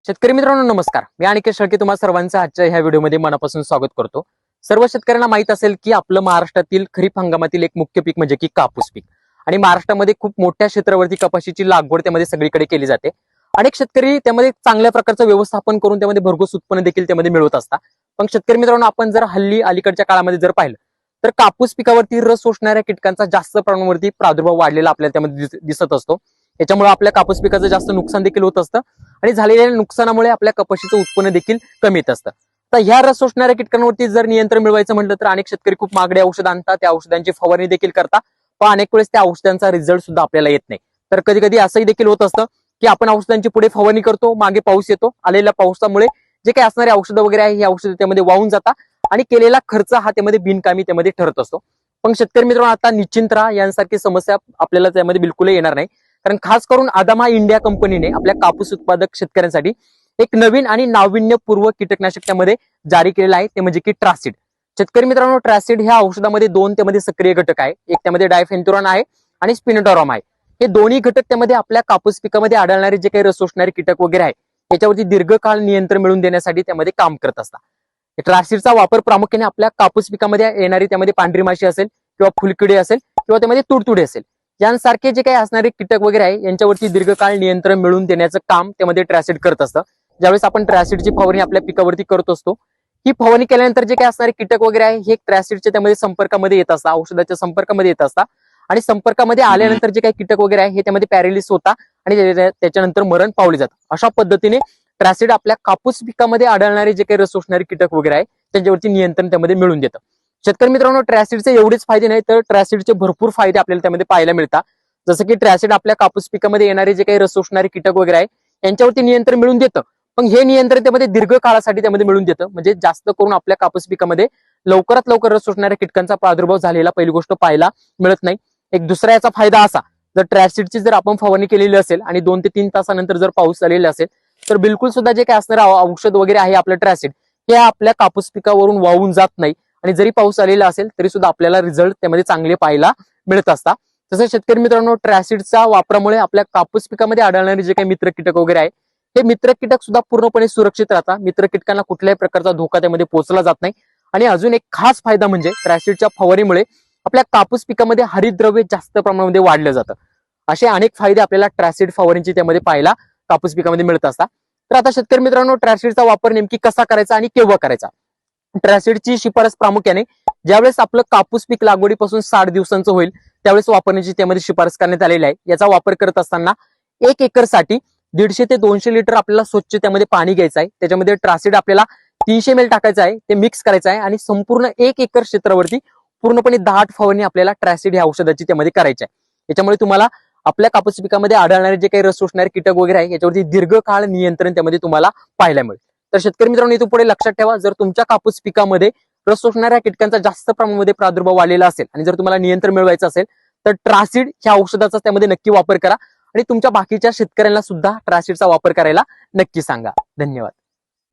शेतकरी मित्रांनो नमस्कार. मी अनिकेत शेळके तुम्हा सर्वांचं आजच्या ह्या व्हिडिओमध्ये मनापासून स्वागत करतो. सर्व शेतकऱ्यांना माहित असेल की आपलं महाराष्ट्रातील खरीप हंगामातील एक मुख्य पीक म्हणजे की कापूस पीक. आणि महाराष्ट्रामध्ये खूप मोठ्या क्षेत्रावरती कपाशीची लागवड त्यामध्ये सगळीकडे केली जाते. अनेक शेतकरी त्यामध्ये चांगल्या प्रकारचं व्यवस्थापन करून त्यामध्ये भरघोस उत्पन्न देखील त्यामध्ये मिळवत असतात. पण शेतकरी मित्रांनो आपण जर हल्ली अलीकडच्या काळामध्ये जर पाहिलं तर कापूस पिकावरती रस शोषणाऱ्या कीटकांचा जास्त प्रमाणावरती प्रादुर्भाव वाढलेला आपल्याला त्यामध्ये दिसत असतो. त्याच्यामुळे आपल्या कापूस पिकाचं जास्त नुकसान देखील होत असतं आणि झालेल्या नुकसानामुळे आपल्या कपाशीचं उत्पन्न देखील कमी येत असतं. तर ह्या रस शोषणाऱ्या कीटकांवरती जर नियंत्रण मिळवायचं म्हटलं तर अनेक शेतकरी खूप महागडे औषध आणतात, त्या औषधांची फवारणी देखील करतात, पण अनेक वेळेस त्या औषधांचा रिझल्ट सुद्धा आपल्याला येत नाही. तर कधी कधी असंही देखील होत असतं की आपण औषधांची पुढे फवारणी करतो, मागे पाऊस येतो, आलेल्या पावसामुळे जे काही असणारे औषधं वगैरे आहे ही औषधं त्यामध्ये वाहून जातात आणि केलेला खर्च हा त्यामध्ये बिनकामी त्यामध्ये ठरत असतो. पण शेतकरी मित्रांनो आता निश्चिंत राहा, यांसारखी समस्या आपल्याला त्यामध्ये बिलकुलही येणार नाही. कारण खास करून आदामा इंडिया कंपनीने आपल्या कापूस उत्पादक शेतकऱ्यांसाठी एक नवीन आणि नाविन्यपूर्व कीटकनाशक त्यामध्ये जारी केलेलं आहे, ते म्हणजे की ट्रासिड. शेतकरी मित्रांनो ट्रासिड ह्या औषधामध्ये दोन त्यामध्ये सक्रिय घटक आहे. एक त्यामध्ये डायफेन्थुरान आहे आणि स्पिनोटॉरम आहे. हे दोन्ही घटक त्यामध्ये आपल्या कापूस पिकामध्ये आढळणारे जे काही रस शोषणारे कीटक वगैरे आहे त्याच्यावरती दीर्घकाळ नियंत्रण मिळवून देण्यासाठी त्यामध्ये काम करत असतात. ट्रासिडचा वापर प्रामुख्याने आपल्या कापूस पिकामध्ये येणारी त्यामध्ये पांढरी माशी असेल किंवा फुलकिडे असेल किंवा त्यामध्ये तुडतुडे असेल यांसारखे जे काही असणारे कीटक वगैरे आहे यांच्यावरती दीर्घकाळ नियंत्रण मिळवून देण्याचं काम त्यामध्ये ट्रासिड करत असतं. ज्यावेळेस आपण ट्रासिडची फवारणी आपल्या पिकावरती करत असतो, ही फवारणी केल्यानंतर जे काही असणारे कीटक वगैरे आहे हे ट्रासिडच्या त्यामध्ये संपर्कामध्ये येत असतात, औषधाच्या संपर्कामध्ये येत असतात आणि संपर्कामध्ये आल्यानंतर जे काही कीटक वगैरे आहे हे त्यामध्ये पॅरेलिस होता आणि त्याच्यानंतर मरण पावले जातं. अशा पद्धतीने ट्रासिड आपल्या कापूस पिकामध्ये आढळणारे जे काही रस शोषणारे कीटक वगैरे आहे त्यांच्यावरती नियंत्रण त्यामध्ये मिळून देतं. शेतकरी मित्रांनो ट्रासिडचे एवढेच फायदे नाही तर ट्रासिडचे भरपूर फायदे आपल्याला त्यामध्ये पाहायला मिळतात. जसं की ट्रासिड आपल्या कापूस पिकामध्ये येणारे जे काही रस शोषणारे कीटक वगैरे आहे यांच्यावरती नियंत्रण मिळून देतं. पण हे नियंत्रण त्यामध्ये दीर्घ काळासाठी त्यामध्ये मिळून देतं, म्हणजे जास्त करून आपल्या कापूस पिकामध्ये लवकरात लवकर रस शोषणाऱ्या कीटकांचा प्रादुर्भाव झालेला पहिली गोष्ट पाहायला मिळत नाही. एक दुसरा याचा फायदा असा, जर ट्रासिडची जर आपण फवारणी केलेली असेल आणि 2 ते 3 तासानंतर जर पाऊस झालेला असेल तर बिलकुल सुद्धा जे काही असणारं औषध वगैरे आहे आपलं ट्रासिड हे आपल्या कापूस पिकावरून वाहून जात नाही आणि जरी पाऊस आलेला असेल तरी सुद्धा आपल्याला रिझल्ट त्यामध्ये चांगले पाहायला मिळत असतात. तसंच शेतकरी मित्रांनो ट्रासिडच्या वापरामुळे आपल्या कापूस पिकामध्ये आढळणारे जे काही मित्र कीटक वगैरे आहे हे मित्र कीटक सुद्धा पूर्णपणे सुरक्षित राहतात. मित्र कीटकांना कुठल्याही प्रकारचा धोका त्यामध्ये पोहोचला जात नाही. आणि अजून एक खास फायदा म्हणजे ट्रासिडच्या फवारणीमुळे आपल्या कापूस पिकामध्ये हरितद्रव्य जास्त प्रमाणामध्ये वाढलं जातं. असे अनेक फायदे आपल्याला ट्रासिड फवारणीची त्यामध्ये पाहायला कापूस पिकामध्ये मिळत असतात. तर आता शेतकरी मित्रांनो ट्रासिडचा वापर नेमकी कसा करायचा आणि केव्हा करायचा? ट्रासिडची शिफारस प्रामुख्याने ज्यावेळेस आपलं कापूस पीक लागवडीपासून 60 दिवसांचं होईल त्यावेळेस वापरण्याची त्यामध्ये शिफारस करण्यात आलेली आहे. याचा वापर करत असताना 1 एकरसाठी 150 ते 200 लिटर आपल्याला स्वच्छ त्यामध्ये पाणी घ्यायचं आहे. त्याच्यामध्ये ट्रासिड आपल्याला 300 ml टाकायचं आहे, ते मिक्स करायचं आहे आणि संपूर्ण 1 एकर क्षेत्रावरती पूर्णपणे 10 फवारणी आपल्याला ट्रासिड या औषधाची त्यामध्ये करायची आहे. याच्यामुळे तुम्हाला आपल्या कापूस पिकामध्ये आढळणारे जे काही रस शोषणारे कीटक वगैरे आहे याच्यावरती दीर्घकाळ नियंत्रण त्यामध्ये तुम्हाला पाहायला मिळेल. तर शेतकरी मित्रांनो इथून पुढे लक्षात ठेवा, जर तुमच्या कापूस पिकामध्ये रस शोषणाऱ्या कीटकांचा जास्त प्रमाणामध्ये प्रादुर्भाव आलेला असेल आणि जर तुम्हाला नियंत्रण मिळवायचं असेल तर ट्रासिड ह्या औषधाचा त्यामध्ये नक्की वापर करा आणि तुमच्या बाकीच्या शेतकऱ्यांना सुद्धा ट्रासिडचा वापर करायला नक्की सांगा. धन्यवाद.